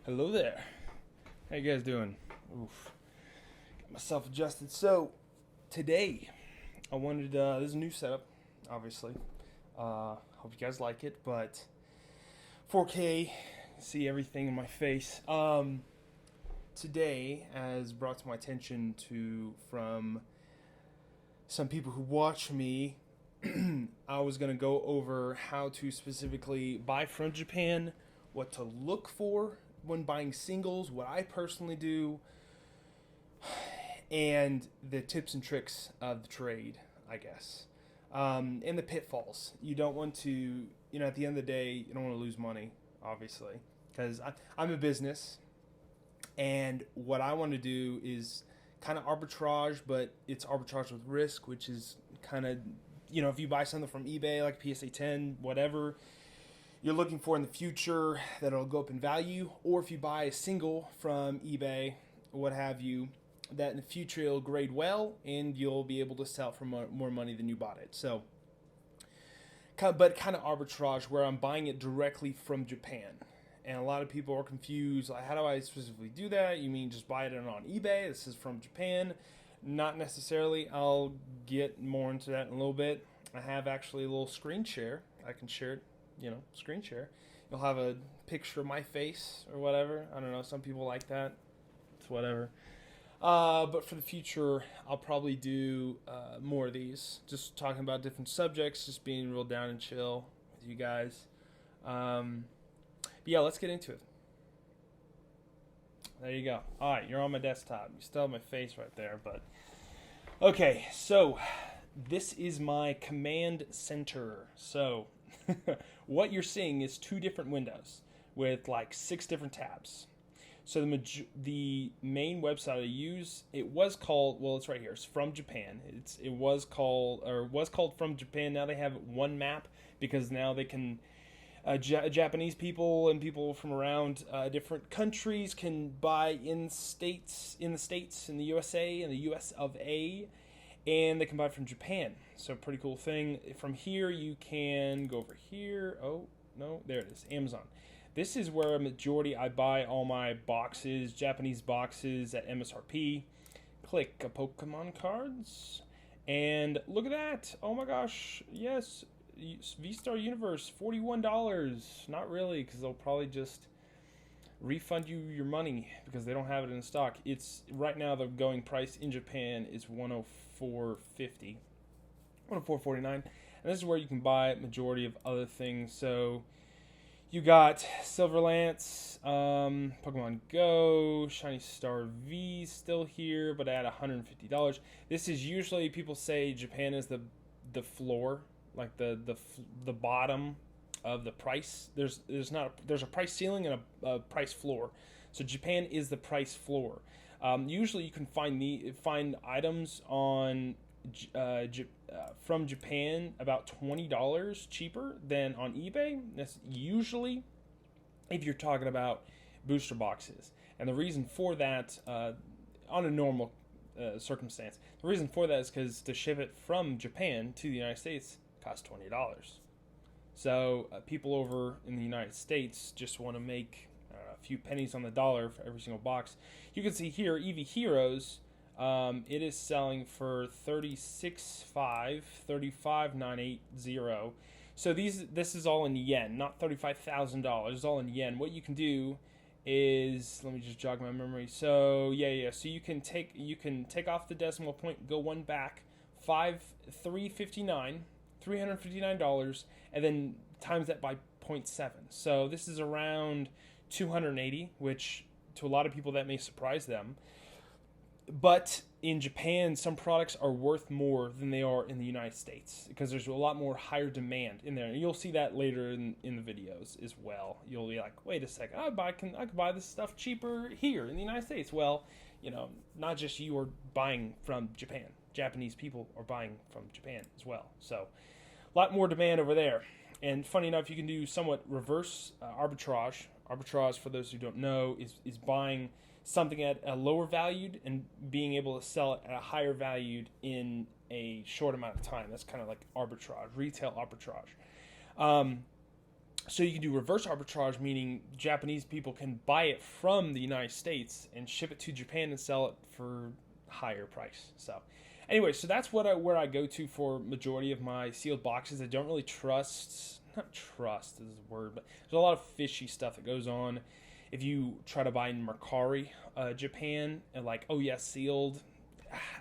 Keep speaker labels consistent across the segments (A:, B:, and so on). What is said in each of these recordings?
A: Hello there. How you guys doing? Oof. Got myself adjusted. So today I wanted this is a new setup, obviously. Hope you guys like it, but 4K, see everything in my face. Today, as brought to my attention from some people who watch me, I was gonna go over how to specifically buy from Japan, what to look for when buying singles, what I personally do, and the tips and tricks of the trade, I guess. And the pitfalls. You don't want to, at the end of the day, you don't want to lose money, obviously, because I'm a business, and what I want to do is kind of arbitrage, but it's arbitrage with risk, which is kind of, if you buy something from eBay, like PSA 10, whatever, you're looking for in the future that it'll go up in value, or if you buy a single from eBay, what have you, that in the future it'll grade well and you'll be able to sell for more money than you bought it. So, but kind of arbitrage where I'm buying it directly from Japan. And a lot of people are confused, like, how do I specifically do that? You mean just buy it on eBay? This is from Japan. Not necessarily. I'll get more into that in a little bit. I have actually a little screen share. I can share it, screen share. You'll have a picture of my face or whatever. I don't know. Some people like that. It's whatever. But for the future, I'll probably do more of these. Just talking about different subjects, just being real down and chill with you guys. But yeah, let's get into it. There you go. All right, you're on my desktop. You still have my face right there, but okay. So this is my command center. So what you're seeing is two different windows with like 6 different tabs. So the main website I use, it was called, well, it's right here. It's from Japan. It was called From Japan. Now they have one map because now they can Japanese people and people from around different countries can buy in the states, in the USA, in the US of A, and they can buy from Japan. So pretty cool thing. From here, you can go over here. Oh, no, there it is, Amazon. This is where a majority I buy all my boxes, Japanese boxes at MSRP. Click a Pokemon cards, and look at that. Oh my gosh, yes. V-Star Universe, $41. Not really, because they'll probably just refund you your money because they don't have it in stock. It's right now the going price in Japan is $104.50, $104.49, and this is where you can buy majority of other things. So you got Silver Lance, Pokemon Go, Shiny Star V still here, but at $150. This is usually, people say Japan is the floor, like the bottom of the price. There's a price ceiling and a price floor. So Japan is the price floor. Usually you can find items on from Japan about $20 cheaper than on eBay. That's usually if you're talking about booster boxes. And the reason for that, on a normal circumstance, the reason for that is because to ship it from Japan to the United States costs $20. So people over in the United States just want to make a few pennies on the dollar for every single box. You can see here, EV Heroes, it is selling for $36.5, $35,980. So this is all in yen, not $35,000. It's all in yen. What you can do is, let me just jog my memory. So yeah. So you can take off the decimal point, go one back, $359, and then times that by 0.7. So this is around 280, which to a lot of people that may surprise them. But in Japan, some products are worth more than they are in the United States because there's a lot more higher demand in there. And you'll see that later in the videos as well. You'll be like, wait a second, I can buy this stuff cheaper here in the United States. Well, not just you are buying from Japan. Japanese people are buying from Japan as well. So a lot more demand over there. And funny enough, you can do somewhat reverse arbitrage. Arbitrage, for those who don't know, is buying something at a lower valued and being able to sell it at a higher valued in a short amount of time. That's kind of like arbitrage, retail arbitrage. So you can do reverse arbitrage, meaning Japanese people can buy it from the United States and ship it to Japan and sell it for higher price. So anyway, so that's where I go to for majority of my sealed boxes. I don't really trust, not trust is the word, but there's a lot of fishy stuff that goes on. If you try to buy in Mercari, Japan, and like, oh yeah, sealed,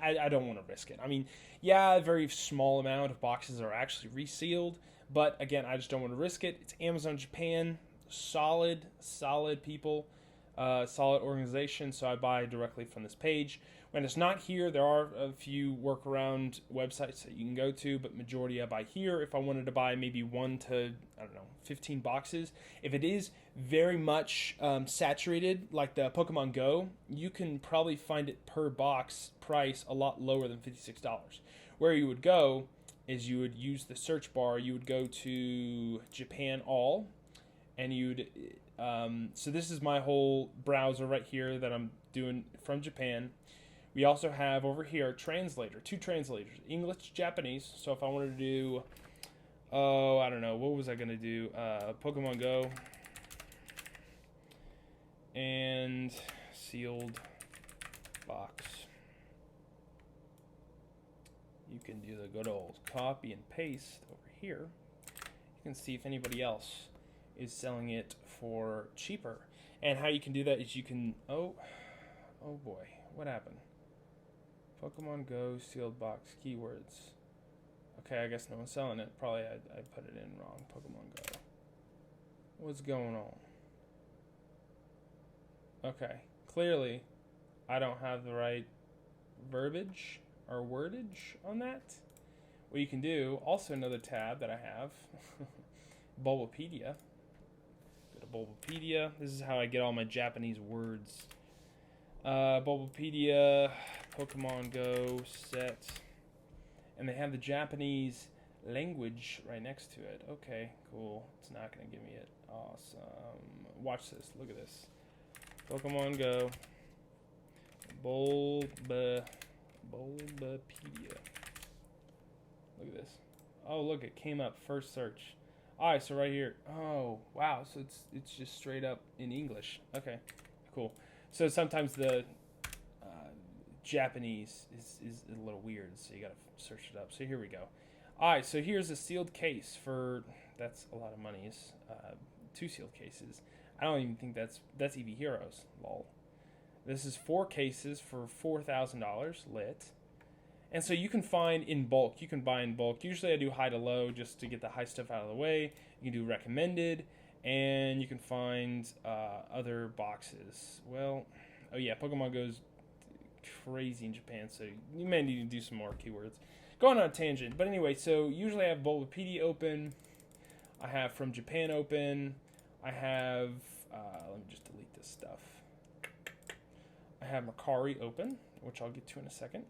A: I don't want to risk it. I mean, yeah, a very small amount of boxes are actually resealed, but again, I just don't want to risk it. It's Amazon Japan, solid people, solid organization, so I buy directly from this page. When it's not here, there are a few workaround websites that you can go to, but majority I buy here. If I wanted to buy maybe 1 to, 15 boxes, if it is very much saturated, like the Pokemon Go, you can probably find it per box price a lot lower than $56. Where you would go is you would use the search bar, you would go to Japan All, and you'd, so this is my whole browser right here that I'm doing from Japan. We also have over here translator, 2 translators, English to Japanese. So if I wanted to do, I don't know, what was I going to do? Pokemon Go and sealed box. You can do the good old copy and paste over here. You can see if anybody else is selling it for cheaper. And how you can do that is you can, oh boy, what happened? Pokemon Go sealed box keywords. Okay, I guess no one's selling it. Probably I put it in wrong. Pokemon Go. What's going on? Okay, clearly I don't have the right verbiage or wordage on that. What you can do, also another tab that I have, Bulbapedia. Go to Bulbapedia. This is how I get all my Japanese words. Bulbapedia, Pokemon Go set, and they have the Japanese language right next to it. Okay, cool. It's not going to give me it. Awesome. Watch this. Look at this. Pokemon Go, Bulbapedia. Look at this. Oh, look, it came up first search. Alright, so right here. Oh, wow. So it's just straight up in English. Okay, cool. So sometimes the Japanese is a little weird, so you gotta search it up. So here we go. Alright, so here's a sealed case for, that's a lot of monies. 2 sealed cases. I don't even think that's EV Heroes. Lol. This is 4 cases for $4,000 lit. And so you can find in bulk. You can buy in bulk. Usually I do high to low just to get the high stuff out of the way. You can do recommended. And you can find other boxes. Well, oh yeah, Pokemon goes crazy in Japan, so you may need to do some more keywords. Going on a tangent, but anyway, so usually I have Bulbapedia open. I have From Japan open. I have, let me just delete this stuff. I have Mercari open, which I'll get to in a second.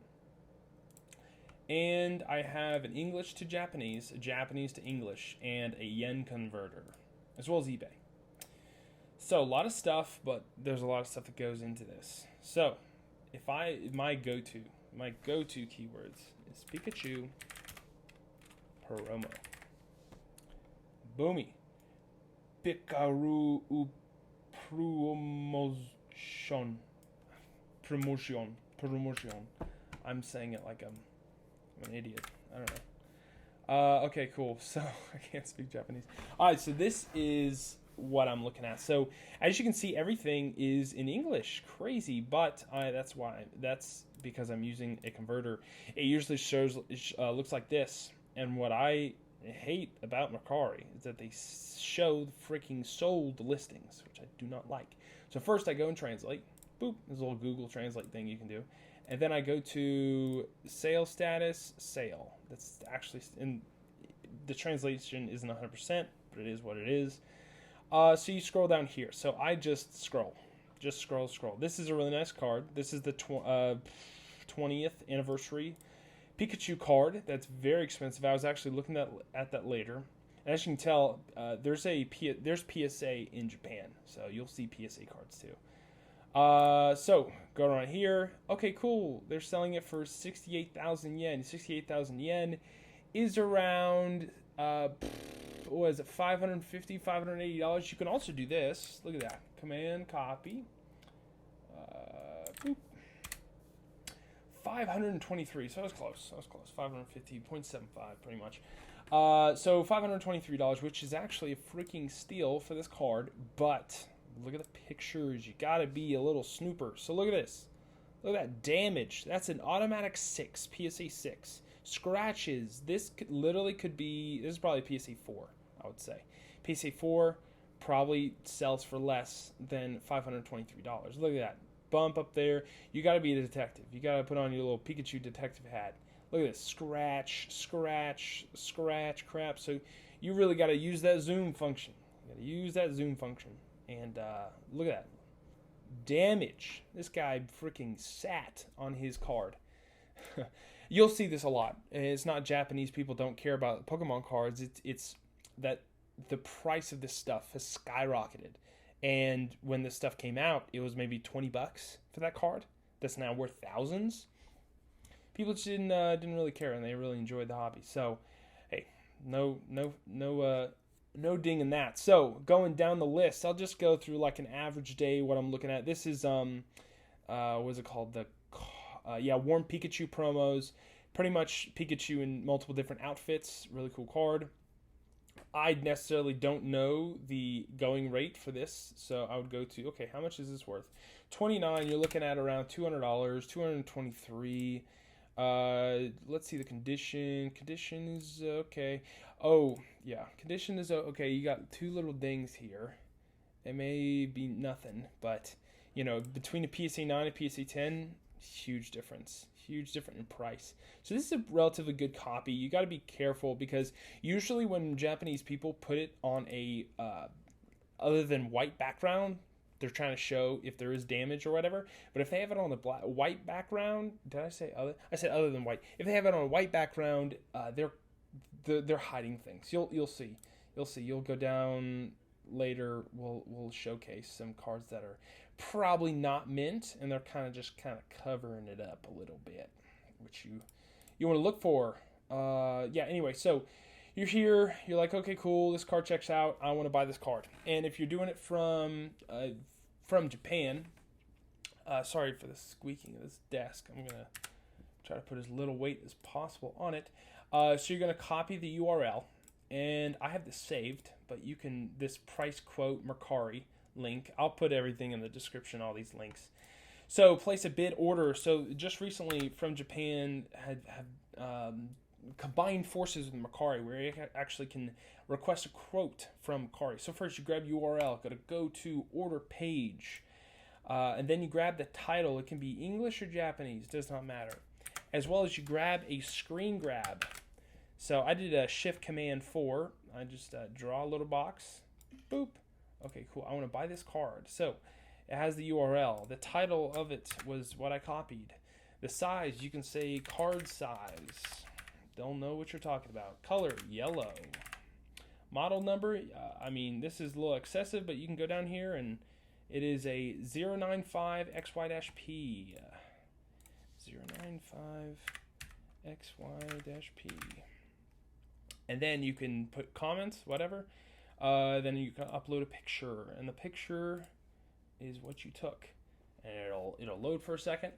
A: And I have an English to Japanese, a Japanese to English, and a yen converter, as well as eBay. So a lot of stuff, but there's a lot of stuff that goes into this. So if my go-to keywords is Pikachu, promo, Boomy, Pikachu promotion. I'm saying it like I'm an idiot. I don't know. Okay, cool. So I can't speak Japanese. All right, so this is what I'm looking at. So as you can see, everything is in English. Crazy, but that's because I'm using a converter. It usually shows looks like this. And what I hate about Mercari is that they show the freaking sold listings, which I do not like. So first I go and translate. Boop, there's a little Google Translate thing you can do. And then I go to sale status, sale. That's actually, in the translation isn't 100%, but it is what it is. So you scroll down here. So I just scroll. This is a really nice card. This is the 20th anniversary Pikachu card. That's very expensive. I was actually looking at that later. And as you can tell, there's PSA in Japan. So you'll see PSA cards too. So go around here. Okay, cool. They're selling it for 68,000 yen. 68,000 yen is around what is it, $550, $580. You can also do this. Look at that. Command copy. Boop. 523. So I was close. 550.75 pretty much. So $523, which is actually a freaking steal for this card. But look at the pictures. You gotta be a little snooper. So look at this. Look at that damage. That's an automatic 6, PSA 6. Scratches. This could be, this is probably PSA 4, I would say. PSA 4 probably sells for less than $523. Look at that. Bump up there. You got to be a detective. You got to put on your little Pikachu detective hat. Look at this. Scratch, scratch, scratch, crap. So you really got to use that zoom function. You got to use that zoom function. And look at that. Damage. This guy freaking sat on his card. You'll see this a lot. It's not Japanese people don't care about Pokemon cards. It's that the price of this stuff has skyrocketed. And when this stuff came out, it was maybe $20 for that card. That's now worth thousands. People just didn't really care, and they really enjoyed the hobby. So, hey, no ding in that. So, going down the list, I'll just go through like an average day. What I'm looking at. This is what is it called? Warm Pikachu promos. Pretty much Pikachu in multiple different outfits. Really cool card. I necessarily don't know the going rate for this, so I would go to, okay, how much is this worth? $29, you're looking at around $200, $223. Let's see the condition. Condition is okay. Oh, yeah, condition is okay. You got two little dings here. It may be nothing, but, you know, between a PSA 9 and PSA 10, huge difference. Huge difference in price. So this is a relatively good copy. You got to be careful because usually when Japanese people put it on a other than white background, they're trying to show if there is damage or whatever. But if they have it on the white background, did I say other? I said other than white. If they have it on a white background, they're hiding things. You'll see. You'll go down later. We'll showcase some cards that are probably not mint, and they're kind of covering it up a little bit, which you want to look for. Anyway, so you're here, you're like, okay, cool, this card checks out, I want to buy this card. And if you're doing it from Japan, sorry for the squeaking of this desk, I'm gonna try to put as little weight as possible on it. So you're gonna copy the URL, and I have this saved, but you can, this price quote Mercari link, I'll put everything in the description, all these links. So place a bid order. So just recently from Japan have combined forces with Mercari, where you actually can request a quote from Mercari. So first you grab URL, go to order page, and then you grab the title. It can be English or Japanese, does not matter. As well as you grab a screen grab. So I did a Shift Command 4. I just draw a little box, boop. Okay, cool. I want to buy this card. So it has the URL. The title of it was what I copied. The size, you can say card size. They'll know what you're talking about. Color, yellow. Model number, this is a little excessive, but you can go down here and it is a 095XY-P. 095XY-P. And then you can put comments, whatever. Then you can upload a picture, and the picture is what you took. And it'll load for a second,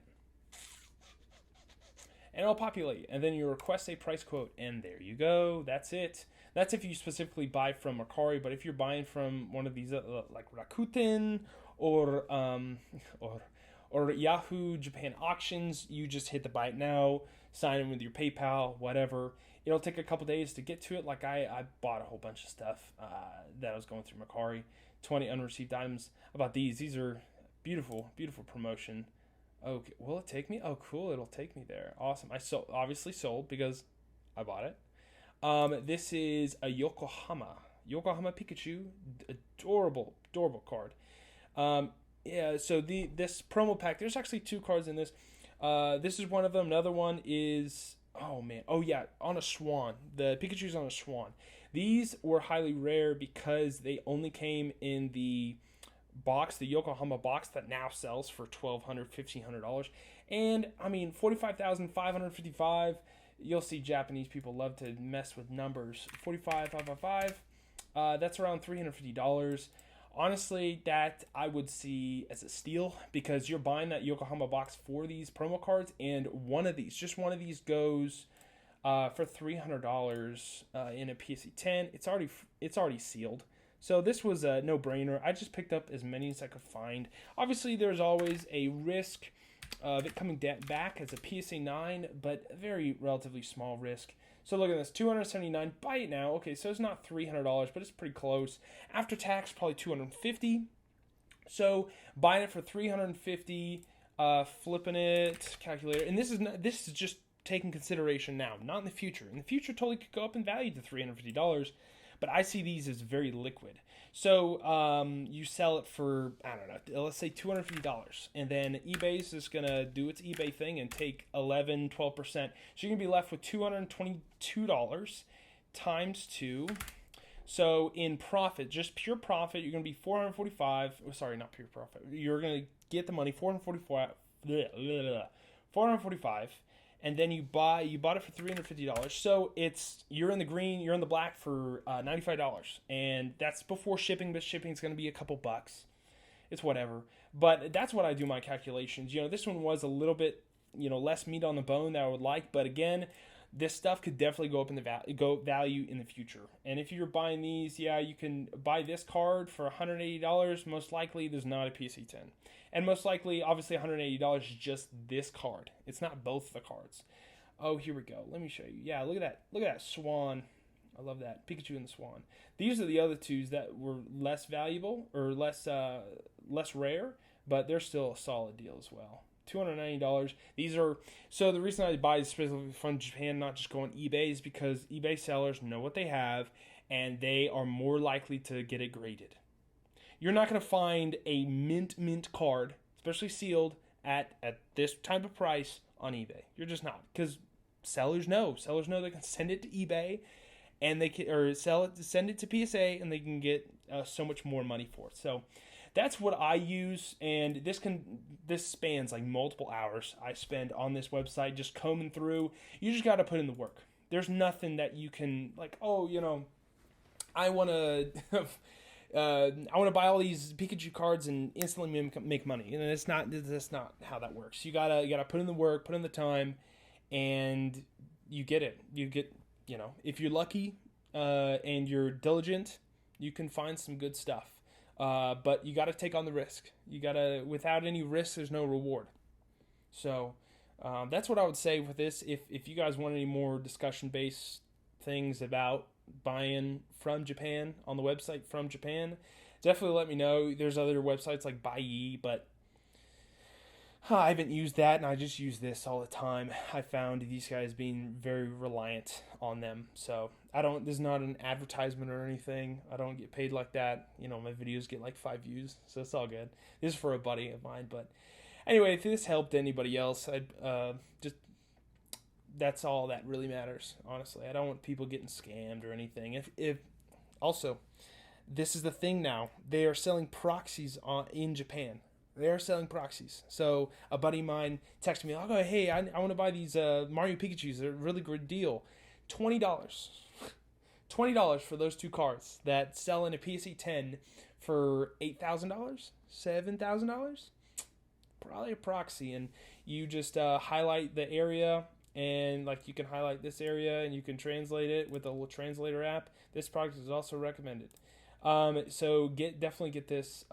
A: and it'll populate. And then you request a price quote, and there you go. That's it. That's if you specifically buy from Mercari. But if you're buying from one of these like Rakuten or Yahoo Japan auctions, you just hit the buy it now, sign in with your PayPal, whatever. It'll take a couple days to get to it. Like I bought a whole bunch of stuff that I was going through Mercari. 20 unreceived items. About these. These are beautiful, beautiful promotion. Okay, will it take me? Oh, cool. It'll take me there. Awesome. I obviously sold because I bought it. This is a Yokohama Pikachu. Adorable card. So this promo pack, there's actually two cards in this. This is one of them. Another one is, oh man, oh yeah, on a swan. The Pikachu's on a swan. These were highly rare because they only came in the box, the Yokohama box that now sells for $1,200, $1,500. And I mean, 45,555. You'll see Japanese people love to mess with numbers. 45,555. That's around $350. Honestly, that I would see as a steal because you're buying that Yokohama box for these promo cards, and just one of these goes for $300 in a PSE 10. It's already sealed. So this was a no-brainer. I just picked up as many as I could find. Obviously, there's always a risk of it coming back as a PSA 9, but a very relatively small risk. So look at this, $279. Buy it now. Okay, so it's not $300, but it's pretty close. After tax, probably $250. So buying it for $350, flipping it, calculator, and this is just taking consideration now, not in the future. In the future, totally could go up in value to $350. But I see these as very liquid. So you sell it for, I don't know, let's say $250. And then eBay's just going to do its eBay thing and take 11, 12%. So you're going to be left with $222 times 2. So in profit, just pure profit, you're going to be $445. Sorry, not pure profit. You're going to get the money, $445. And then you bought it for $350. So you're in the green, you're in the black for $95, and that's before shipping. But shipping's going to be a couple bucks. It's whatever. But that's what I do my calculations. This one was a little bit less meat on the bone that I would like, but again, this stuff could definitely go up in the value in the future. And if you're buying these, yeah, you can buy this card for $180. Most likely, there's not a PSA 10. And most likely, obviously, $180 is just this card. It's not both the cards. Oh, here we go. Let me show you. Yeah, look at that. Look at that Swan. I love that. Pikachu and the Swan. These are the other twos that were less valuable or less rare, but they're still a solid deal as well. $290. These are, so the reason I buy specifically from Japan, not just go on eBay, is because eBay sellers know what they have and they are more likely to get it graded. You're not going to find a mint card, especially sealed, at this type of price on eBay. You're just not, because sellers know they can send it to eBay and they can, or send it to PSA and they can get so much more money for it. So that's what I use, and this spans like multiple hours I spend on this website just combing through. You just got to put in the work. There's nothing that you can I want to buy all these Pikachu cards and instantly make money. And that's not how that works. You gotta put in the work, put in the time, and you get it. You get, if you're lucky and you're diligent, you can find some good stuff. But you got to take on the risk. Without any risk, there's no reward. So that's what I would say with this. If you guys want any more discussion-based things about buying from Japan on the website from Japan, definitely let me know. There's other websites like Buyee, but I haven't used that, and I just use this all the time. I found these guys being very reliant on them. So this is not an advertisement or anything. I don't get paid like that. My videos get like 5 views, so it's all good. This is for a buddy of mine. But anyway, if this helped anybody else, that's all that really matters, honestly. I don't want people getting scammed or anything. If also, this is the thing now. They are selling proxies in Japan. They're selling proxies. So a buddy of mine texted me, I'll go, hey, I want to buy these Mario Pikachus. They're a really good deal. $20. $20 for those two cards that sell in a PSE 10 for $8,000? $7,000? Probably a proxy. And you just highlight the area, and you can highlight this area and you can translate it with a little translator app. This product is also recommended. So definitely get this,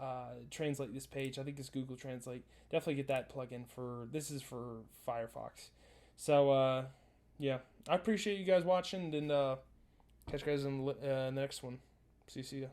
A: translate this page. I think it's Google Translate. Definitely get that plugin this is for Firefox. So, yeah, I appreciate you guys watching, and catch you guys in the next one. See ya.